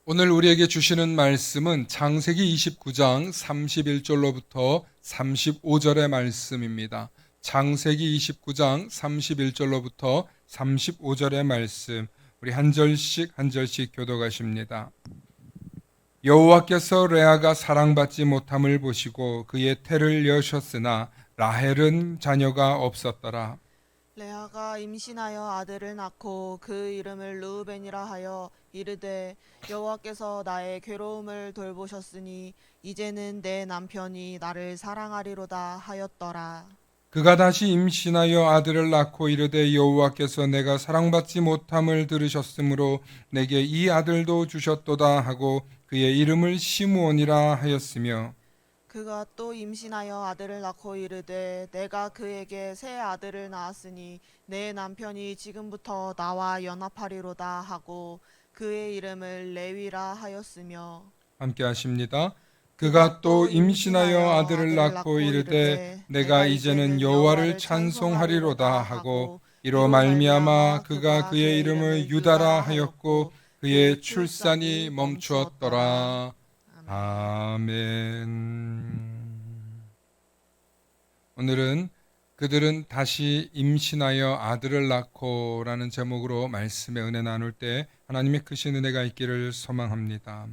오늘 우리에게 주시는 말씀은 창세기 29장 31절로부터 35절의 말씀입니다. 창세기 29장 31절로부터 35절의 말씀, 우리 한 절씩 한 절씩 교독하십니다. 여호와께서 레아가 사랑받지 못함을 보시고 그의 태를 여셨으나 라헬은 자녀가 없었더라. 레아가 임신하여 아들을 낳고 그 이름을 르우벤이라 하여 이르되 여호와께서 나의 괴로움을 돌보셨으니 이제는 내 남편이 나를 사랑하리로다 하였더라. 그가 다시 임신하여 아들을 낳고 이르되 여호와께서 내가 사랑받지 못함을 들으셨으므로 내게 이 아들도 주셨도다 하고 그의 이름을 시므온이라 하였으며, 그가 또 임신하여 아들을 낳고 이르되 내가 그에게 새 아들을 낳았으니 내 남편이 지금부터 나와 연합하리로다 하고 그의 이름을 레위라 하였으며, 함께 하십니다. 그가 그가 또 또 임신하여 임신하여 아들을 아들을 낳고 낳고 이르되 이르되 내가 내가 이제는 이제는 여호와를 여호와를 찬송하리로다 찬송하리로다 하고 하고 이로 이로 말미암아 말미암아 그가 그가 그의 그의 이름을 이름을 유다라 유다라 하였고 하였고 그의 그의 출산이 출산이 멈추었더라. 멈추었더라. 아멘. 아멘. 오늘은 그들은 다시 임신하여 아들을 낳고라는 제목으로 말씀의 은혜 나눌 때 하나님의 크신 은혜가 있기를 소망합니다.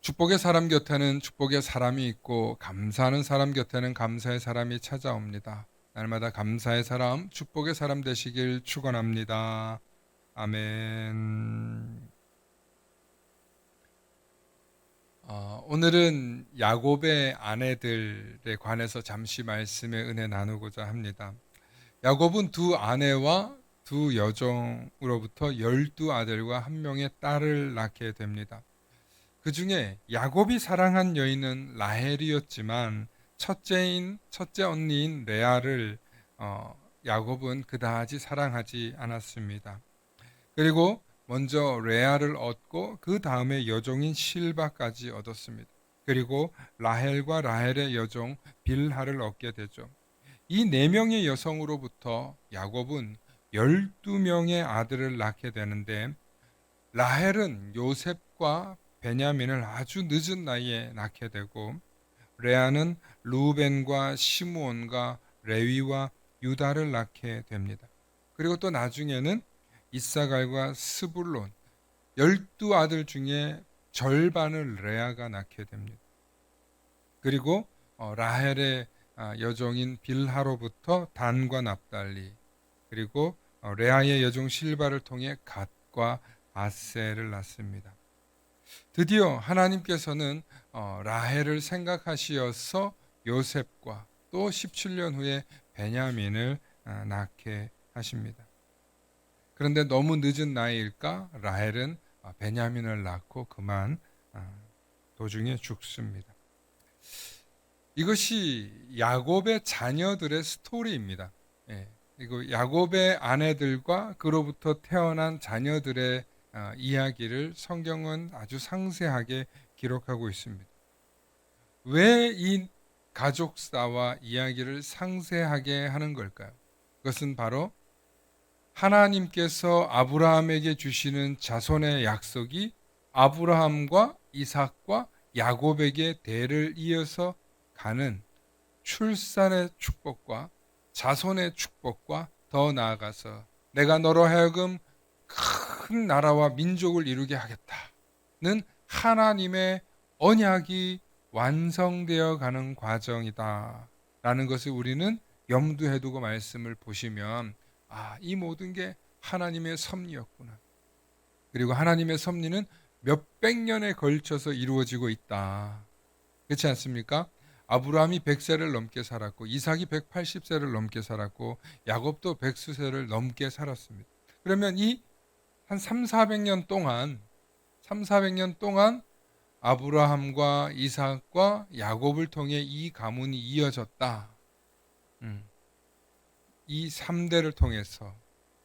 축복의 사람 곁에는 축복의 사람이 있고 감사하는 사람 곁에는 감사의 사람이 찾아옵니다. 날마다 감사의 사람, 축복의 사람 되시길 축원합니다. 아멘. 오늘은 야곱의 아내들에 관해서 잠시 말씀의 은혜 나누고자 합니다. 야곱은 두 아내와 두 여종으로부터 12아들과 한 명의 딸을 낳게 됩니다. 그 중에 야곱이 사랑한 여인은 라헬이었지만 첫째 언니인 레아를 야곱은 그다지 사랑하지 않았습니다. 그리고 먼저 레아를 얻고 그 다음에 여종인 실바까지 얻었습니다. 그리고 라헬과 라헬의 여종 빌하를 얻게 되죠. 이 네 명의 여성으로부터 야곱은 12명의 아들을 낳게 되는데, 라헬은 요셉과 베냐민을 아주 늦은 나이에 낳게 되고, 레아는 루벤과 시므온과 레위와 유다를 낳게 됩니다. 그리고 또 나중에는 이사갈과 스불론, 12아들 중에 절반을 레아가 낳게 됩니다. 그리고 라헬의 여종인 빌하로부터 단과 납달리, 그리고 레아의 여종 실바를 통해 갓과 아셀을 낳습니다. 드디어 하나님께서는 라헬을 생각하시어서 요셉과 또 17년 후에 베냐민을 낳게 하십니다. 그런데 너무 늦은 나이일까? 라헬은 베냐민을 낳고 그만 도중에 죽습니다. 이것이 야곱의 자녀들의 스토리입니다. 예, 그리고 야곱의 아내들과 그로부터 태어난 자녀들의 이야기를 성경은 아주 상세하게 기록하고 있습니다. 왜 이 가족사와 이야기를 상세하게 하는 걸까요? 그것은 바로 하나님께서 아브라함에게 주시는 자손의 약속이 아브라함과 이삭과 야곱에게 대를 이어서 가는 출산의 축복과 자손의 축복과 더 나아가서 내가 너로 하여금 큰 나라와 민족을 이루게 하겠다는 하나님의 언약이 완성되어 가는 과정이다 라는 것을 우리는 염두에 두고 말씀을 보시면, 이 모든 게 하나님의 섭리였구나. 그리고 하나님의 섭리는 몇백 년에 걸쳐서 이루어지고 있다. 그렇지 않습니까? 아브라함이 100세를 넘게 살았고 이삭이 180세를 넘게 살았고 야곱도 100수세를 넘게 살았습니다. 그러면 이 한 3, 400년 동안 아브라함과 이삭과 야곱을 통해 이 가문이 이어졌다. 이 3대를 통해서.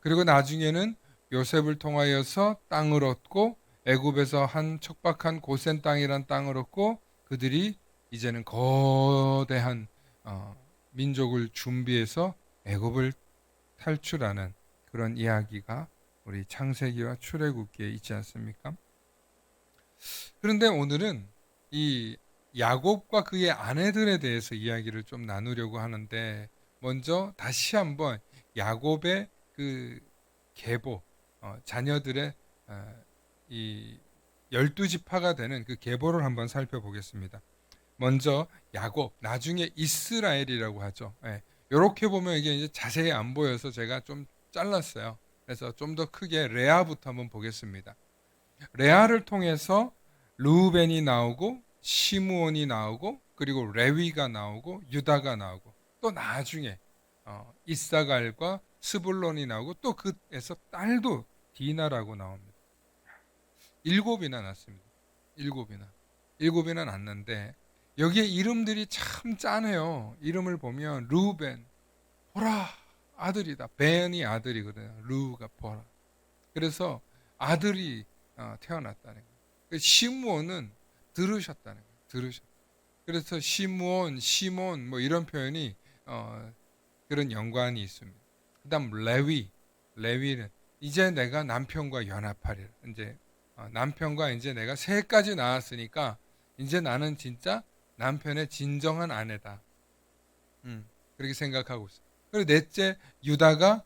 그리고 나중에는 요셉을 통하여서 땅을 얻고 애굽에서 한 척박한 고센 땅이란 땅을 얻고 그들이 이제는 거대한 민족을 준비해서 애굽을 탈출하는 그런 이야기가 우리 창세기와 출애굽기에 있지 않습니까? 그런데 오늘은 이 야곱과 그의 아내들에 대해서 이야기를 좀 나누려고 하는데, 먼저 다시 한번 야곱의 그 계보, 자녀들의 이 12지파가 되는 그 계보를 한번 살펴보겠습니다. 먼저 야곱, 나중에 이스라엘이라고 하죠. 예. 이렇게 보면 이게 이제 자세히 안 보여서 제가 좀 잘랐어요. 그래서 좀 더 크게 레아부터 한번 보겠습니다. 레아를 통해서 루벤이 나오고 시므온이 나오고 그리고 레위가 나오고 유다가 나오고 또 나중에 이사갈과 스불론이 나오고 또 그에서 딸도 디나라고 나옵니다. 일곱이나 났습니다. 일곱이나 났는데 여기에 이름들이 참 짠해요. 이름을 보면 루벤, 보라 아들이다. 벤이 아들이거든요. 루가 보라. 그래서 아들이 태어났다는 거예요. 시므온은 들으셨다는 거예요. 그래서 시므온, 시몬 뭐 이런 표현이 그런 연관이 있습니다. 그다음 레위는 이제 내가 남편과 연합하리라. 이제 남편과 이제 내가 새까지 낳았으니까 이제 나는 진짜 남편의 진정한 아내다. 그렇게 생각하고 있어요. 그리고 넷째 유다가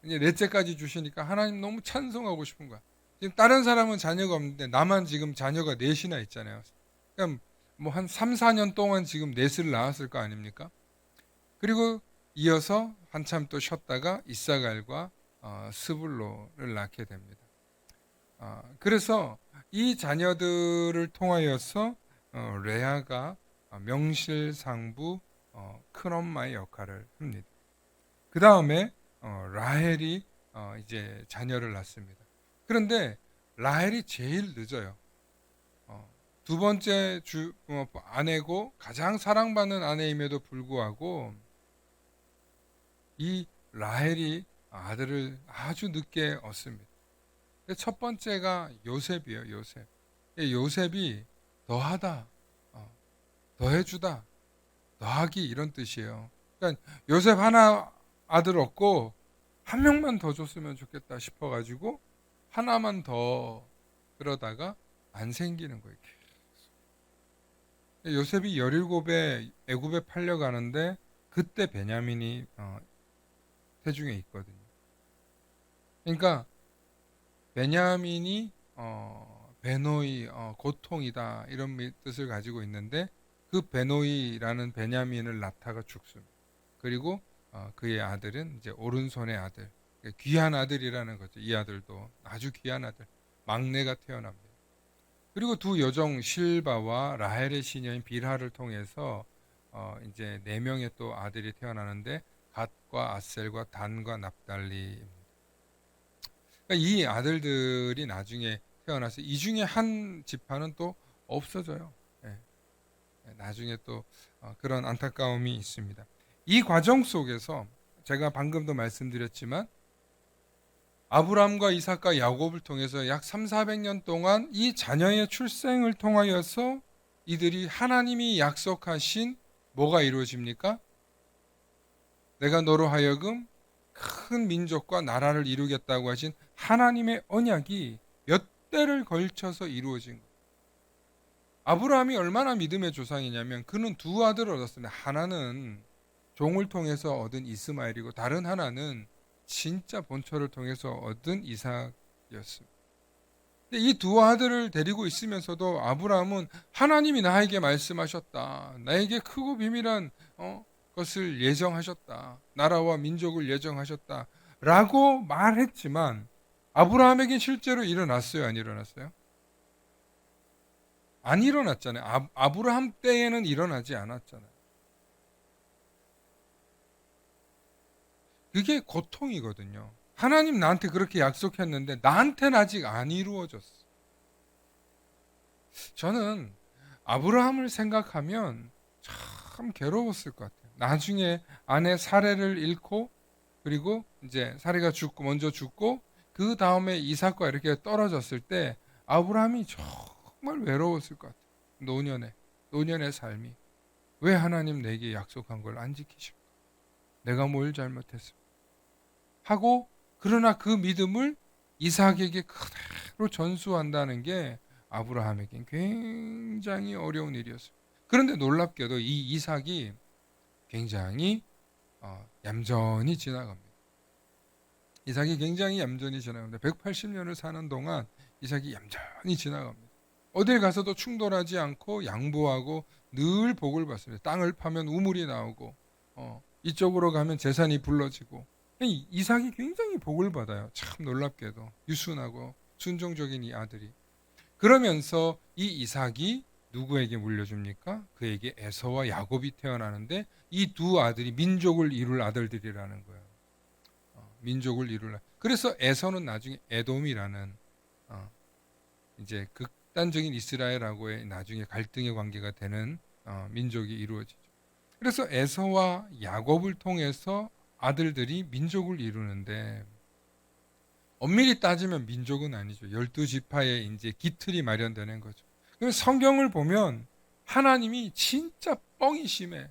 이제 넷째까지 주시니까 하나님 너무 찬송하고 싶은 거야. 지금 다른 사람은 자녀가 없는데 나만 지금 자녀가 넷이나 있잖아요. 그럼 뭐 한 3, 4년 동안 지금 넷을 낳았을 거 아닙니까? 그리고 이어서 한참 또 쉬었다가 이사갈과 스불로를 낳게 됩니다. 그래서 이 자녀들을 통하여서 레아가 명실상부 큰엄마의 역할을 합니다. 그 다음에 라헬이 이제 자녀를 낳습니다. 그런데 라헬이 제일 늦어요. 두 번째 아내고 가장 사랑받는 아내임에도 불구하고 이 라헬이 아들을 아주 늦게 얻습니다. 첫 번째가 요셉이에요. 요셉이 더하다, 더해주다, 더하기 이런 뜻이에요. 그러니까 요셉 하나 아들 얻고 한 명만 더 줬으면 좋겠다 싶어가지고 하나만 더 그러다가 안 생기는 거예요. 요셉이 17에 애굽에 팔려가는데 그때 베냐민이 태중에 있거든요. 그러니까 베냐민이 베노이 고통이다 이런 뜻을 가지고 있는데 그 베노이라는 베냐민을 낳다가 죽습니다. 그리고 그의 아들은 이제 오른손의 아들, 귀한 아들이라는 거죠. 이 아들도 아주 귀한 아들, 막내가 태어납니다. 그리고 두 여종 실바와 라헬의 시녀인 빌하를 통해서 이제 4명의 또 아들이 태어나는데 갓과 아셀과 단과 납달리. 그러니까 이 아들들이 나중에 태어나서 이 중에 한 지파는 또 없어져요. 예. 나중에 또 그런 안타까움이 있습니다. 이 과정 속에서 제가 방금도 말씀드렸지만 아브라함과 이삭과 야곱을 통해서 약 3, 400년 동안 이 자녀의 출생을 통하여서 이들이 하나님이 약속하신 뭐가 이루어집니까? 내가 너로 하여금 큰 민족과 나라를 이루겠다고 하신 하나님의 언약이 몇 대를 걸쳐서 이루어진 거예요. 아브라함이 얼마나 믿음의 조상이냐면 그는 두 아들을 얻었습니다. 하나는 종을 통해서 얻은 이스마엘이고 다른 하나는 진짜 본처를 통해서 얻은 이삭이었습니다. 근데 이 두 아들을 데리고 있으면서도 아브라함은 하나님이 나에게 말씀하셨다. 나에게 크고 비밀한 것을 예정하셨다. 나라와 민족을 예정하셨다. 라고 말했지만 아브라함에게 실제로 일어났어요? 안 일어났어요? 안 일어났잖아요. 아브라함 때에는 일어나지 않았잖아요. 그게 고통이거든요. 하나님 나한테 그렇게 약속했는데 나한테는 아직 안 이루어졌어. 저는 아브라함을 생각하면 참 괴로웠을 것 같아요. 나중에 아내 사레를 잃고 그리고 이제 사레가 먼저 죽고 그 다음에 이삭과 이렇게 떨어졌을 때 아브라함이 정말 외로웠을 것 같아요. 노년의 삶이. 왜 하나님 내게 약속한 걸 안 지키실까? 내가 뭘 잘못했을까? 하고 그러나 그 믿음을 이삭에게 그대로 전수한다는 게 아브라함에겐 굉장히 어려운 일이었어요. 그런데 놀랍게도 이 이삭이 굉장히 얌전히 지나갑니다. 이삭이 굉장히 얌전히 지나갑니다. 180년을 사는 동안 이삭이 얌전히 지나갑니다. 어딜 가서도 충돌하지 않고 양보하고 늘 복을 받습니다. 땅을 파면 우물이 나오고 이쪽으로 가면 재산이 불러지고 이삭이 굉장히 복을 받아요. 참 놀랍게도 유순하고 순종적인 이 아들이. 그러면서 이 이삭이 누구에게 물려줍니까? 그에게 에서와 야곱이 태어나는데 이 두 아들이 민족을 이룰 아들들이라는 거예요. 민족을 이룰. 그래서 에서는 나중에 에돔이라는 이제 극단적인 이스라엘하고의 나중에 갈등의 관계가 되는 민족이 이루어지죠. 그래서 에서와 야곱을 통해서 아들들이 민족을 이루는데 엄밀히 따지면 민족은 아니죠. 12지파의 이제 기틀이 마련되는 거죠. 그래서 성경을 보면 하나님이 진짜 뻥이 심해.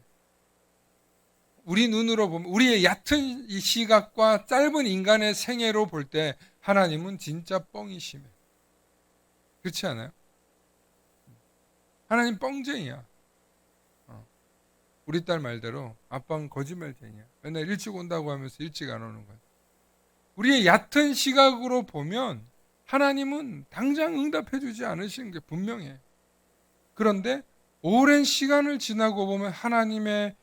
우리 눈으로 보면 우리의 얕은 이 시각과 짧은 인간의 생애로 볼 때 하나님은 진짜 뻥이 심해. 그렇지 않아요? 하나님 뻥쟁이야. 우리 딸 말대로 아빠는 거짓말쟁이야. 맨날 일찍 온다고 하면서 일찍 안 오는 거야. 우리의 얕은 시각으로 보면 하나님은 당장 응답해 주지 않으시는 게 분명해. 그런데 오랜 시간을 지나고 보면 하나님의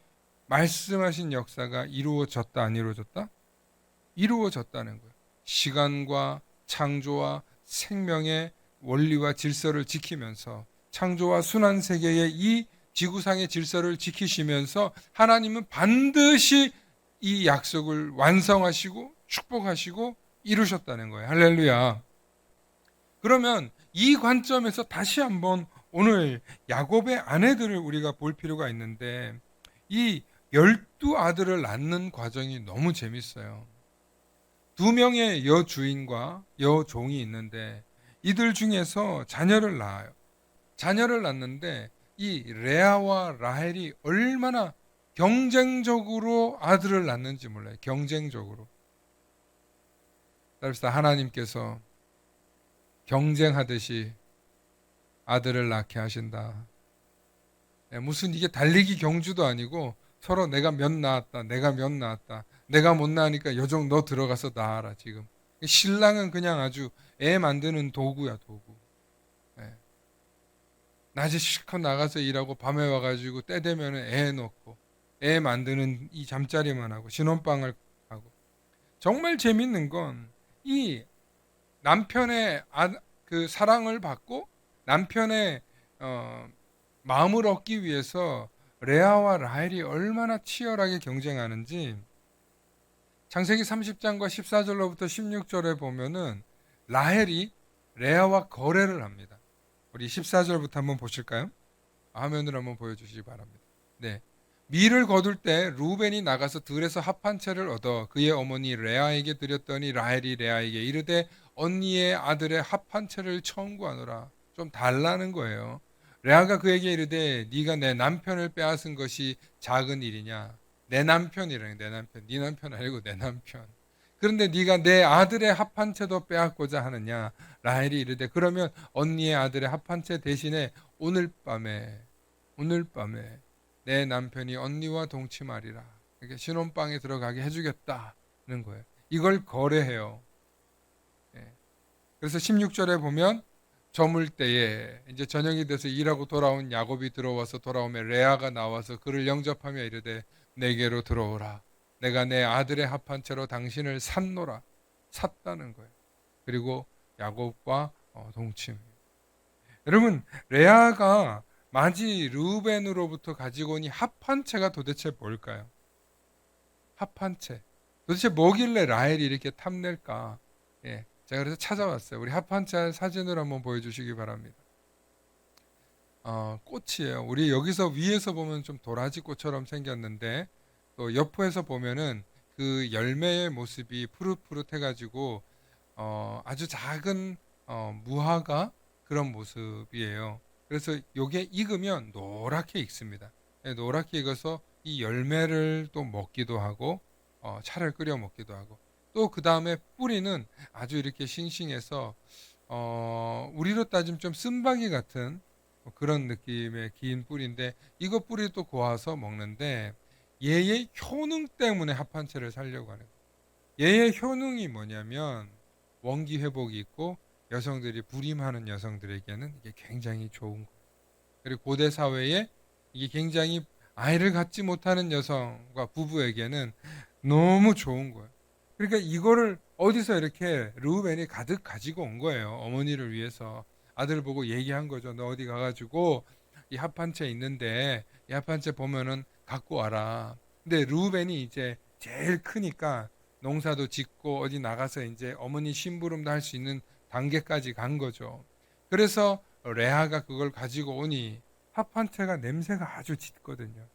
말씀하신 역사가 이루어졌다 안 이루어졌다? 이루어졌다는 거예요. 시간과 창조와 생명의 원리와 질서를 지키면서 창조와 순환 세계의 이 지구상의 질서를 지키시면서 하나님은 반드시 이 약속을 완성하시고 축복하시고 이루셨다는 거예요. 할렐루야. 그러면 이 관점에서 다시 한번 오늘 야곱의 아내들을 우리가 볼 필요가 있는데 이 12아들을 낳는 과정이 너무 재밌어요. 2명의 여주인과 여종이 있는데 이들 중에서 자녀를 낳아요. 자녀를 낳는데 이 레아와 라헬이 얼마나 경쟁적으로 아들을 낳는지 몰라요. 경쟁적으로. 따라서 하나님께서 경쟁하듯이 아들을 낳게 하신다. 무슨 이게 달리기 경주도 아니고 서로 내가 몇 낳았다, 내가 몇 낳았다, 내가 못 낳으니까 여종 너 들어가서 낳아라 지금. 신랑은 그냥 아주 애 만드는 도구야 도구. 낮에 실컷 나가서 일하고 밤에 와가지고 때 되면 애 놓고 애 만드는 이 잠자리만 하고 신혼방을 하고. 정말 재밌는 건 이 남편의 그 사랑을 받고 남편의 마음을 얻기 위해서 레아와 라헬이 얼마나 치열하게 경쟁하는지 창세기 30장과 14절로부터 16절에 보면은 라헬이 레아와 거래를 합니다. 우리 14절부터 한번 보실까요? 화면으로 한번 보여주시기 바랍니다. 네. 밀을 거둘 때 루벤이 나가서 들에서 합 한 채를 얻어 그의 어머니 레아에게 드렸더니 라헬이 레아에게 이르되 언니의 아들의 합 한 채를 청구하노라. 좀 달라는 거예요. 레아가 그에게 이르되 네가 내 남편을 빼앗은 것이 작은 일이냐. 내 남편이라니. 내 남편. 네 남편 아니고 내 남편. 그런데 네가 내 아들의 합 한 채도 빼앗고자 하느냐. 라헬이 이르되 그러면 언니의 아들의 합 한 채 대신에 오늘 밤에 내 남편이 언니와 동침하리라. 이렇게 신혼방에 들어가게 해주겠다는 거예요. 이걸 거래해요. 그래서 16절에 보면 저물 때에 이제 저녁이 돼서 일하고 돌아온 야곱이 들어와서 돌아오면 레아가 나와서 그를 영접하며 이르되 내게로 들어오라. 내가 내 아들의 합한 채로 당신을 샀노라. 샀다는 거예요. 그리고 야곱과 동침. 여러분 레아가 마지 르우벤으로부터 가지고 온 이 합한 채가 도대체 뭘까요? 합한 채. 도대체 뭐길래 라헬이 이렇게 탐낼까? 제가 그래서 찾아왔어요. 우리 합한 채 사진을 한번 보여주시기 바랍니다. 꽃이에요. 우리 여기서 위에서 보면 좀 도라지 꽃처럼 생겼는데 또 옆에서 보면은 그 열매의 모습이 푸릇푸릇해가지고 아주 작은 무화과 그런 모습이에요. 그래서 요게 익으면 노랗게 익습니다. 노랗게 익어서 이 열매를 또 먹기도 하고 차를 끓여 먹기도 하고 또 그 다음에 뿌리는 아주 이렇게 싱싱해서 우리로 따지면 좀 쓴바귀 같은 그런 느낌의 긴 뿔인데 이거 뿔이 또 고와서 먹는데 얘의 효능 때문에 합한채를 살려고 하는 거예요. 얘의 효능이 뭐냐면 원기 회복이 있고 여성들이 불임하는 여성들에게는 이게 굉장히 좋은 거예요. 그리고 고대 사회에 이게 굉장히 아이를 갖지 못하는 여성과 부부에게는 너무 좋은 거예요. 그러니까 이거를 어디서 이렇게 르우벤이 가득 가지고 온 거예요. 어머니를 위해서 아들 보고 얘기한 거죠. 너 어디 가가지고 이 합한채 있는데 이 합한채 보면은 갖고 와라. 근데 르우벤이 이제 제일 크니까 농사도 짓고 어디 나가서 이제 어머니 심부름도 할 수 있는 단계까지 간 거죠. 그래서 레아가 그걸 가지고 오니 합한채가 냄새가 아주 짙거든요.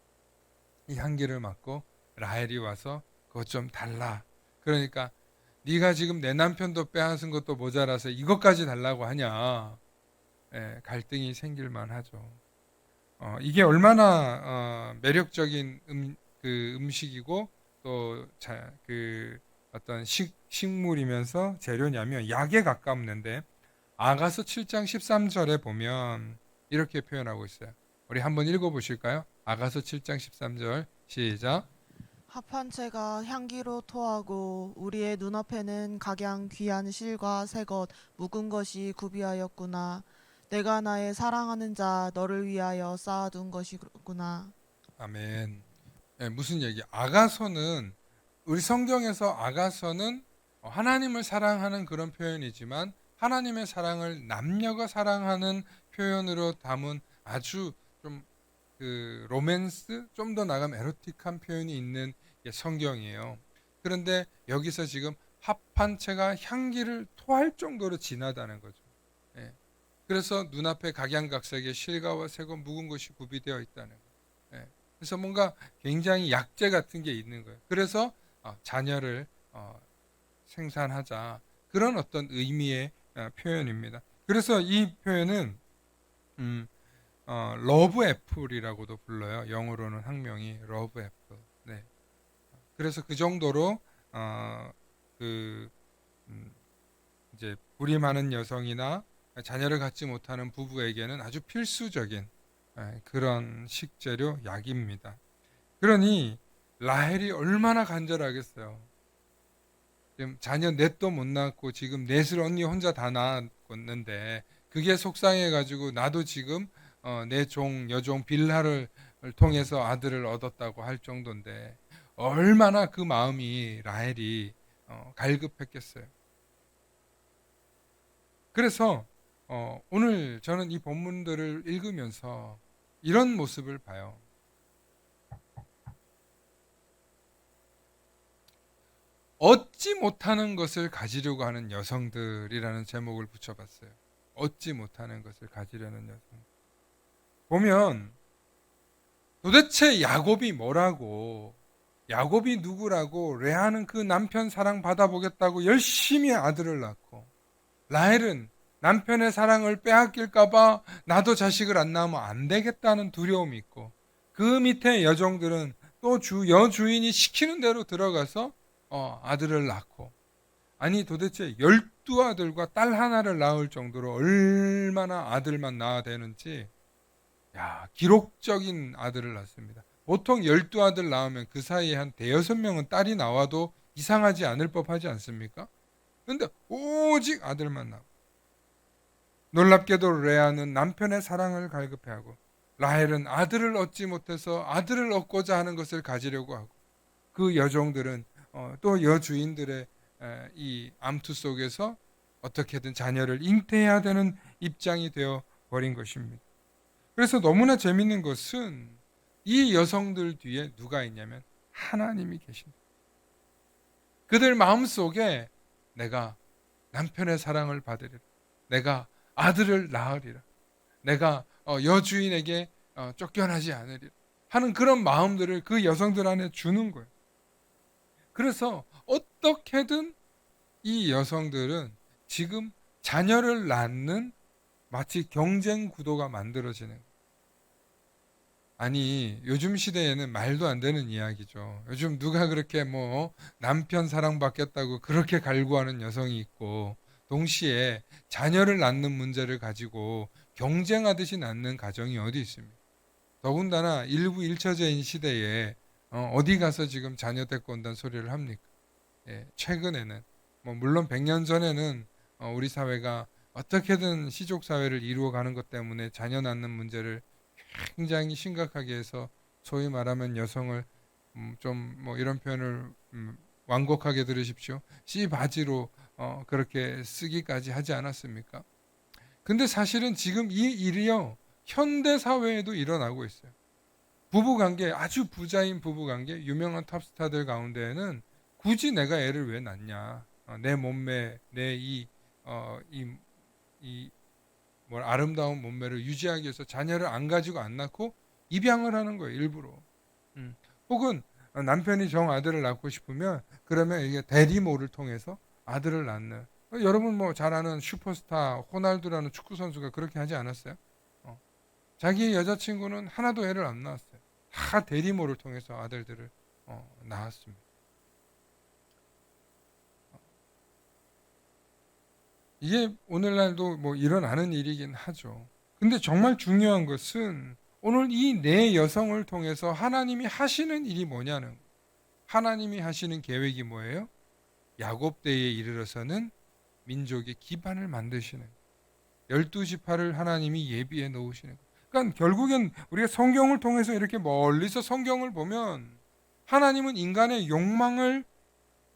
이 향기를 맡고 라헬이 와서 그것 좀 달라. 그러니까 네가 지금 내 남편도 빼앗은 것도 모자라서 이것까지 달라고 하냐. 갈등이 생길 만하죠. 이게 얼마나 매력적인 음식이고 또 어떤 식물이면서 재료냐면 약에 가깝는데 아가서 7장 13절에 보면 이렇게 표현하고 있어요. 우리 한번 읽어보실까요? 아가서 7장 13절 시작. 합한채가 향기로 토하고 우리의 눈앞에는 각양 귀한 실과 새것 묵은 것이 구비하였구나. 내가 나의 사랑하는 자 너를 위하여 쌓아둔 것이구나. 아멘. 무슨 얘기? 아가서는 우리 성경에서 아가서는 하나님을 사랑하는 그런 표현이지만 하나님의 사랑을 남녀가 사랑하는 표현으로 담은 아주 좀 로맨스, 좀 더 나가면 에로틱한 표현이 있는 성경이에요. 그런데 여기서 지금 합한채가 향기를 토할 정도로 진하다는 거죠. 예. 그래서 눈앞에 각양각색의 실과와 새것 묵은 것이 구비되어 있다는 거예요. 예. 그래서 뭔가 굉장히 약재 같은 게 있는 거예요. 그래서 자녀를 생산하자 그런 어떤 의미의 표현입니다. 그래서 이 표현은 러브 애플이라고도 불러요. 영어로는 학명이 러브 애플. 네. 그래서 그 정도로 그 이제 불임하는 여성이나 자녀를 갖지 못하는 부부에게는 아주 필수적인 그런 식재료 약입니다. 그러니 라헬이 얼마나 간절하겠어요. 지금 자녀 넷도 못 낳았고 지금 넷을 언니 혼자 다 낳았는데 그게 속상해가지고 나도 지금 내 여종 빌하를 통해서 아들을 얻었다고 할 정도인데 얼마나 그 마음이 라헬이 갈급했겠어요. 그래서 오늘 저는 이 본문들을 읽으면서 이런 모습을 봐요. 얻지 못하는 것을 가지려고 하는 여성들이라는 제목을 붙여봤어요. 얻지 못하는 것을 가지려는 여성. 보면 도대체 야곱이 뭐라고, 야곱이 누구라고, 레아는 그 남편 사랑 받아보겠다고 열심히 아들을 낳고, 라헬은 남편의 사랑을 빼앗길까봐 나도 자식을 안 낳으면 안 되겠다는 두려움이 있고, 그 밑에 여종들은 또 여주인이 시키는 대로 들어가서 아들을 낳고, 아니 도대체 12아들과 딸 하나를 낳을 정도로 얼마나 아들만 낳아야 되는지 기록적인 아들을 낳습니다. 보통 12아들 낳으면 그 사이에 한 대여섯 명은 딸이 나와도 이상하지 않을 법하지 않습니까? 그런데 오직 아들만 낳고 놀랍게도 레아는 남편의 사랑을 갈급해하고 라헬은 아들을 얻지 못해서 아들을 얻고자 하는 것을 가지려고 하고 그 여종들은 또 여주인들의 이 암투 속에서 어떻게든 자녀를 잉태해야 되는 입장이 되어 버린 것입니다. 그래서 너무나 재밌는 것은 이 여성들 뒤에 누가 있냐면 하나님이 계십니다. 그들 마음속에 내가 남편의 사랑을 받으리라. 내가 아들을 낳으리라. 내가 여주인에게 쫓겨나지 않으리라. 하는 그런 마음들을 그 여성들 안에 주는 거예요. 그래서 어떻게든 이 여성들은 지금 자녀를 낳는 마치 경쟁 구도가 만들어지는 거예요. 아니 요즘 시대에는 말도 안 되는 이야기죠. 요즘 누가 그렇게 남편 사랑받겠다고 그렇게 갈구하는 여성이 있고 동시에 자녀를 낳는 문제를 가지고 경쟁하듯이 낳는 가정이 어디 있습니까? 더군다나 일부 일처제인 시대에 어디 가서 지금 자녀 데리고 온다는 소리를 합니까? 예, 최근에는 물론 100년 전에는 우리 사회가 어떻게든 시족 사회를 이루어가는 것 때문에 자녀 낳는 문제를 굉장히 심각하게 해서 소위 말하면 여성을 좀 이런 표현을 완곡하게 들으십시오. 씨바지로 그렇게 쓰기까지 하지 않았습니까? 근데 사실은 지금 이 일이요 현대 사회에도 일어나고 있어요. 부부관계, 아주 부자인 부부관계, 유명한 탑스타들 가운데에는 굳이 내가 애를 왜 낳냐? 내 몸매, 내 아름다운 몸매를 유지하기 위해서 자녀를 안 가지고 안 낳고 입양을 하는 거예요, 일부러. 혹은 남편이 정 아들을 낳고 싶으면 그러면 이게 대리모를 통해서 아들을 낳는. 여러분 잘 아는 슈퍼스타 호날두라는 축구 선수가 그렇게 하지 않았어요? 자기의 여자친구는 하나도 애를 안 낳았어요. 다 대리모를 통해서 아들들을 낳았습니다. 이게 오늘날도 일어나는 일이긴 하죠. 근데 정말 중요한 것은 오늘 이 네 여성을 통해서 하나님이 하시는 일이 뭐냐는 거예요. 하나님이 하시는 계획이 뭐예요? 야곱 때에 이르러서는 민족의 기반을 만드시는 12지파를 하나님이 예비해 놓으시는 거예요. 그러니까 결국엔 우리가 성경을 통해서 이렇게 멀리서 성경을 보면 하나님은 인간의 욕망을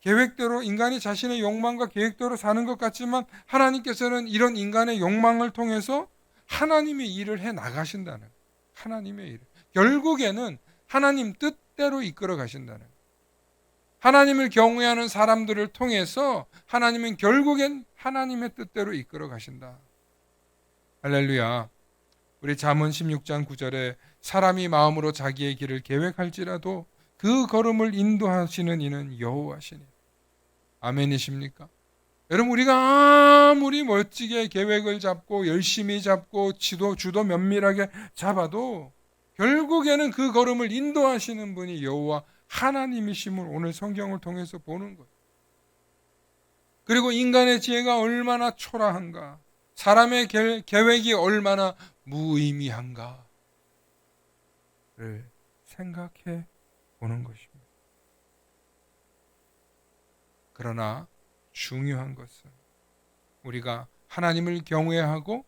계획대로 인간이 자신의 욕망과 계획대로 사는 것 같지만 하나님께서는 이런 인간의 욕망을 통해서 하나님의 일을 해 나가신다는 거예요. 하나님의 일. 결국에는 하나님 뜻대로 이끌어 가신다는 거예요. 하나님을 경외하는 사람들을 통해서 하나님은 결국엔 하나님의 뜻대로 이끌어 가신다. 할렐루야. 우리 잠언 16장 9절에 사람이 마음으로 자기의 길을 계획할지라도 그 걸음을 인도하시는 이는 여호와시니. 아멘이십니까? 여러분 우리가 아무리 멋지게 계획을 잡고 열심히 잡고 주도 면밀하게 잡아도 결국에는 그 걸음을 인도하시는 분이 여호와 하나님이심을 오늘 성경을 통해서 보는 거예요. 그리고 인간의 지혜가 얼마나 초라한가, 사람의 계획이 얼마나 무의미한가를 생각해 보는 것입니다. 그러나 중요한 것은 우리가 하나님을 경외하고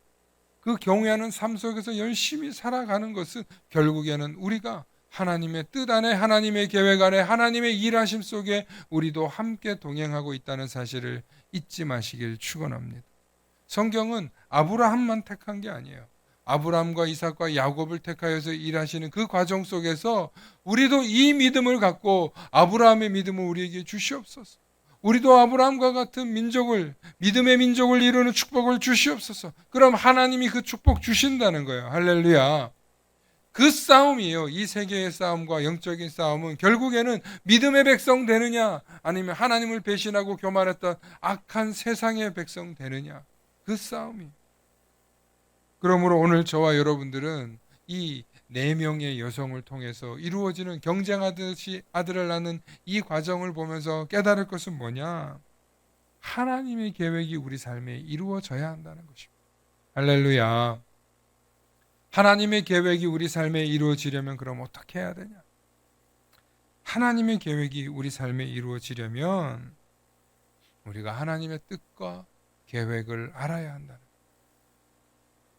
그 경외하는 삶 속에서 열심히 살아가는 것은 결국에는 우리가 하나님의 뜻 안에 하나님의 계획 안에 하나님의 일하심 속에 우리도 함께 동행하고 있다는 사실을 잊지 마시길 축원합니다. 성경은 아브라함만 택한 게 아니에요. 아브라함과 이삭과 야곱을 택하여서 일하시는 그 과정 속에서 우리도 이 믿음을 갖고 아브라함의 믿음을 우리에게 주시옵소서. 우리도 아브라함과 같은 민족을, 믿음의 민족을 이루는 축복을 주시옵소서. 그럼 하나님이 그 축복 주신다는 거예요. 할렐루야. 그 싸움이에요. 이 세계의 싸움과 영적인 싸움은 결국에는 믿음의 백성 되느냐 아니면 하나님을 배신하고 교만했던 악한 세상의 백성 되느냐, 그 싸움이. 그러므로 오늘 저와 여러분들은 이 4명의 여성을 통해서 이루어지는 경쟁하듯이 아들을 낳는 이 과정을 보면서 깨달을 것은 뭐냐? 하나님의 계획이 우리 삶에 이루어져야 한다는 것입니다. 할렐루야. 하나님의 계획이 우리 삶에 이루어지려면 그럼 어떻게 해야 되냐? 하나님의 계획이 우리 삶에 이루어지려면 우리가 하나님의 뜻과 계획을 알아야 한다는 거예요.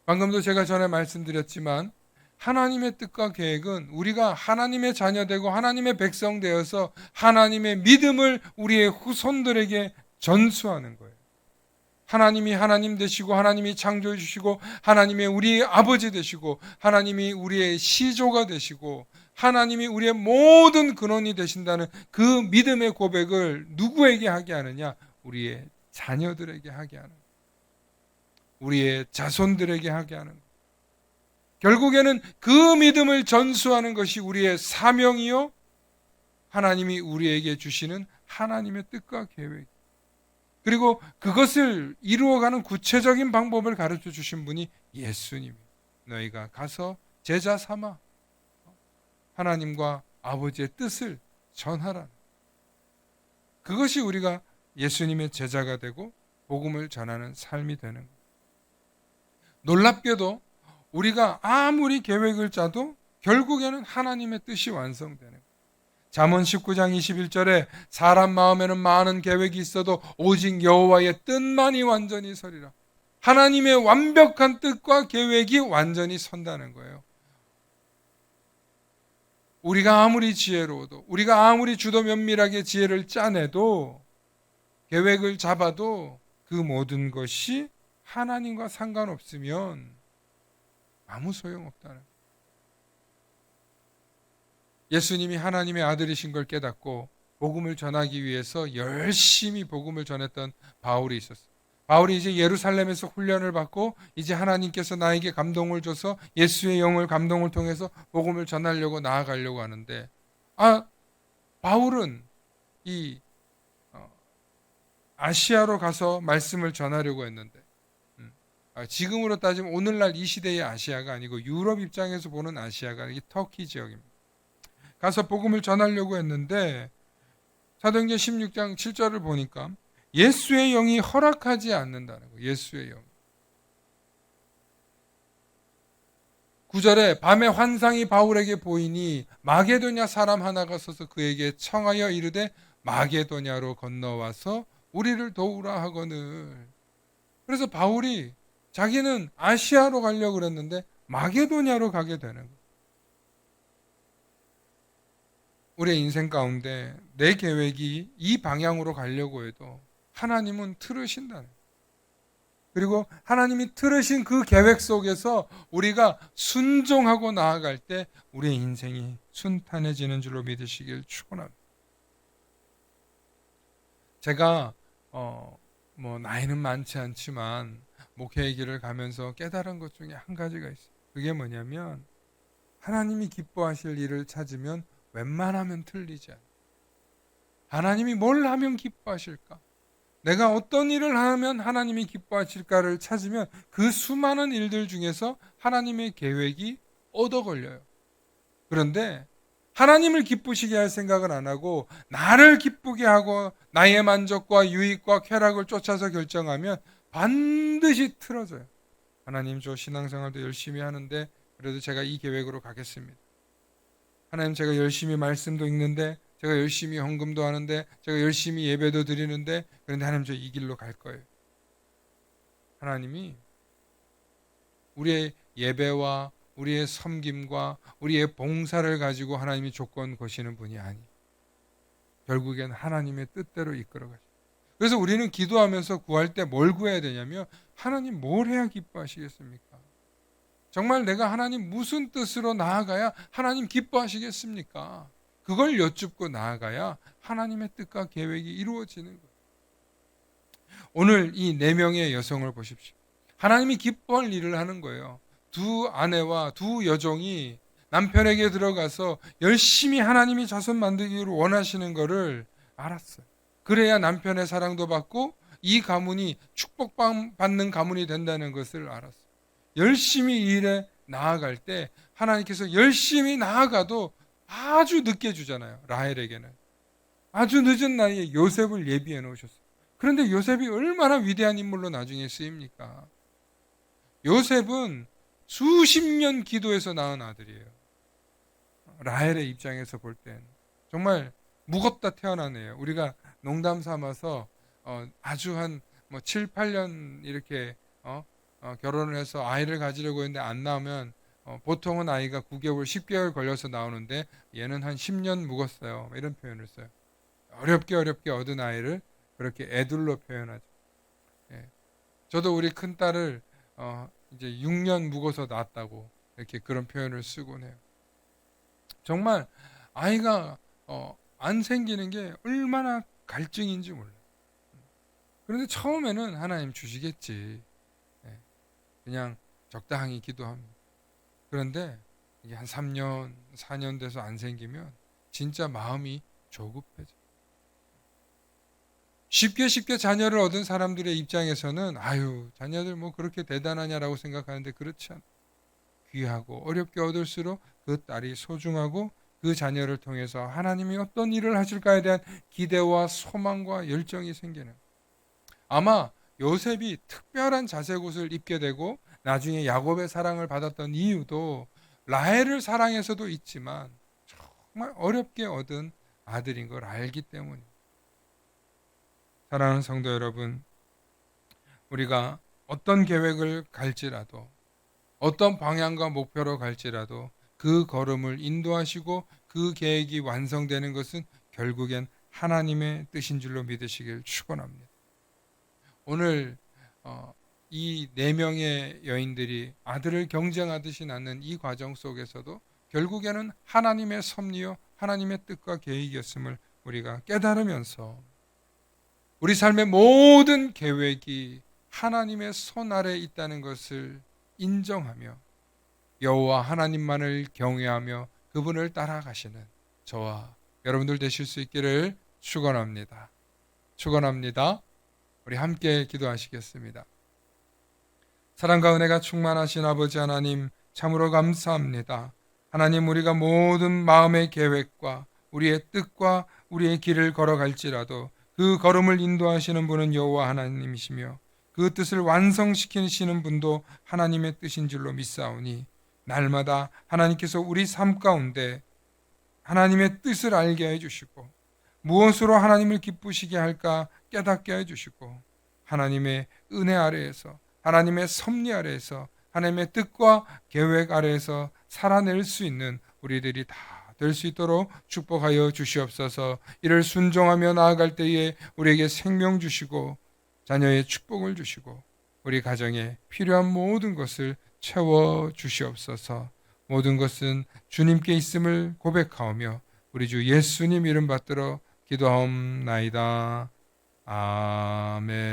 방금도 제가 전에 말씀드렸지만 하나님의 뜻과 계획은 우리가 하나님의 자녀 되고 하나님의 백성 되어서 하나님의 믿음을 우리의 후손들에게 전수하는 거예요. 하나님이 하나님 되시고 하나님이 창조해 주시고 하나님이 우리의 아버지 되시고 하나님이 우리의 시조가 되시고 하나님이 우리의 모든 근원이 되신다는 그 믿음의 고백을 누구에게 하게 하느냐? 우리의 자녀들에게 하게 하는 거예요. 우리의 자손들에게 하게 하는 거예요. 결국에는 그 믿음을 전수하는 것이 우리의 사명이요, 하나님이 우리에게 주시는 하나님의 뜻과 계획, 그리고 그것을 이루어가는 구체적인 방법을 가르쳐 주신 분이 예수님. 너희가 가서 제자 삼아 하나님과 아버지의 뜻을 전하라. 그것이 우리가 예수님의 제자가 되고 복음을 전하는 삶이 되는 거예요. 놀랍게도 우리가 아무리 계획을 짜도 결국에는 하나님의 뜻이 완성되는 거예요. 잠언 19장 21절에 사람 마음에는 많은 계획이 있어도 오직 여호와의 뜻만이 완전히 서리라. 하나님의 완벽한 뜻과 계획이 완전히 선다는 거예요. 우리가 아무리 지혜로워도, 우리가 아무리 주도 면밀하게 지혜를 짜내도, 계획을 잡아도 그 모든 것이 하나님과 상관없으면 아무 소용없다는 거예요. 예수님이 하나님의 아들이신 걸 깨닫고 복음을 전하기 위해서 열심히 복음을 전했던 바울이 있었어요. 바울이 이제 예루살렘에서 훈련을 받고 이제 하나님께서 나에게 감동을 줘서 예수의 영을 감동을 통해서 복음을 전하려고 나아가려고 하는데, 바울은 이 아시아로 가서 말씀을 전하려고 했는데, 지금으로 따지면 오늘날 이 시대의 아시아가 아니고 유럽 입장에서 보는 아시아가 이 터키 지역입니다. 가서 복음을 전하려고 했는데 사도행전 16장 7절을 보니까 예수의 영이 허락하지 않는다는 거예요. 예수의 영. 9절에 밤에 환상이 바울에게 보이니 마게도냐 사람 하나가 서서 그에게 청하여 이르되 마게도냐로 건너와서 우리를 도우라 하거늘. 그래서 바울이 자기는 아시아로 가려고 그랬는데 마게도냐로 가게 되는 거예요. 우리의 인생 가운데 내 계획이 이 방향으로 가려고 해도 하나님은 틀으신다는 거예요. 그리고 하나님이 틀으신 그 계획 속에서 우리가 순종하고 나아갈 때 우리의 인생이 순탄해지는 줄로 믿으시길 축원합니다. 제가 나이는 많지 않지만 목회의 길을 가면서 깨달은 것 중에 한 가지가 있어요. 그게 뭐냐면 하나님이 기뻐하실 일을 찾으면 웬만하면 틀리지 않아요. 하나님이 뭘 하면 기뻐하실까? 내가 어떤 일을 하면 하나님이 기뻐하실까를 찾으면 그 수많은 일들 중에서 하나님의 계획이 얻어 걸려요. 그런데 하나님을 기쁘시게 할 생각을 안 하고 나를 기쁘게 하고 나의 만족과 유익과 쾌락을 쫓아서 결정하면 반드시 틀어져요. 하나님, 저 신앙생활도 열심히 하는데 그래도 제가 이 계획으로 가겠습니다. 하나님, 제가 열심히 말씀도 읽는데, 제가 열심히 헌금도 하는데, 제가 열심히 예배도 드리는데, 그런데 하나님, 저 이 길로 갈 거예요. 하나님이 우리의 예배와 우리의 섬김과 우리의 봉사를 가지고 하나님이 조건 거시는 분이 아니에요. 결국엔 하나님의 뜻대로 이끌어 가시죠. 그래서 우리는 기도하면서 구할 때 뭘 구해야 되냐면, 하나님 뭘 해야 기뻐하시겠습니까? 정말 내가 하나님 무슨 뜻으로 나아가야 하나님 기뻐하시겠습니까? 그걸 여쭙고 나아가야 하나님의 뜻과 계획이 이루어지는 거예요. 오늘 이 4명의 여성을 보십시오. 하나님이 기뻐할 일을 하는 거예요. 두 아내와 두 여종이 남편에게 들어가서 열심히 하나님이 자손 만들기를 원하시는 것을 알았어요. 그래야 남편의 사랑도 받고 이 가문이 축복받는 가문이 된다는 것을 알았어요. 열심히 일에 나아갈 때 하나님께서 열심히 나아가도 아주 늦게 주잖아요. 라헬에게는 아주 늦은 나이에 요셉을 예비해 놓으셨어요. 그런데 요셉이 얼마나 위대한 인물로 나중에 쓰입니까? 요셉은 수십 년 기도해서 낳은 아들이에요. 라헬의 입장에서 볼 땐 정말 무겁다 태어난 애예요. 우리가 농담 삼아서 아주 한 7, 8년 이렇게 결혼을 해서 아이를 가지려고 했는데 안 나오면 보통은 아이가 9개월, 10개월 걸려서 나오는데 얘는 한 10년 묵었어요. 이런 표현을 써요. 어렵게 얻은 아이를 그렇게 애들로 표현하죠. 예. 저도 우리 큰딸을 이제 6년 묵어서 낳았다고 이렇게 그런 표현을 쓰곤 해요. 정말 아이가 안 생기는 게 얼마나 갈증인지 몰라요. 그런데 처음에는 하나님 주시겠지. 그냥 적당히 기도합니다. 그런데 이게 한 3년, 4년 돼서 안 생기면 진짜 마음이 조급해져. 쉽게 자녀를 얻은 사람들의 입장에서는 자녀들 뭐 그렇게 대단하냐라고 생각하는데 그렇지 않아요. 귀하고 어렵게 얻을수록 그 딸이 소중하고 그 자녀를 통해서 하나님이 어떤 일을 하실까에 대한 기대와 소망과 열정이 생기는. 아마 요셉이 특별한 자색 옷을 입게 되고 나중에 야곱의 사랑을 받았던 이유도 라헬을 사랑해서도 있지만 정말 어렵게 얻은 아들인 걸 알기 때문입니다. 사랑하는 성도 여러분, 우리가 어떤 계획을 갈지라도 어떤 방향과 목표로 갈지라도 그 걸음을 인도하시고 그 계획이 완성되는 것은 결국엔 하나님의 뜻인 줄로 믿으시길 축원합니다. 오늘 이 네 명의 여인들이 아들을 경쟁하듯이 낳는 이 과정 속에서도 결국에는 하나님의 섭리요 하나님의 뜻과 계획이었음을 우리가 깨달으면서 우리 삶의 모든 계획이 하나님의 손 아래 있다는 것을 인정하며 여호와 하나님만을 경외하며 그분을 따라가시는 저와 여러분들 되실 수 있기를 축원합니다. 축원합니다. 우리 함께 기도하시겠습니다. 사랑과 은혜가 충만하신 아버지 하나님, 참으로 감사합니다. 하나님, 우리가 모든 마음의 계획과 우리의 뜻과 우리의 길을 걸어갈지라도 그 걸음을 인도하시는 분은 여호와 하나님이시며 그 뜻을 완성시키시는 분도 하나님의 뜻인 줄로 믿사오니 날마다 하나님께서 우리 삶 가운데 하나님의 뜻을 알게 해주시고 무엇으로 하나님을 기쁘시게 할까 깨닫게 해주시고 하나님의 은혜 아래에서 하나님의 섭리 아래에서 하나님의 뜻과 계획 아래에서 살아낼 수 있는 우리들이 다 될 수 있도록 축복하여 주시옵소서. 이를 순종하며 나아갈 때에 우리에게 생명 주시고 자녀의 축복을 주시고 우리 가정에 필요한 모든 것을 채워 주시옵소서. 모든 것은 주님께 있음을 고백하오며 우리 주 예수님 이름 받들어 기도하옵나이다. 아멘.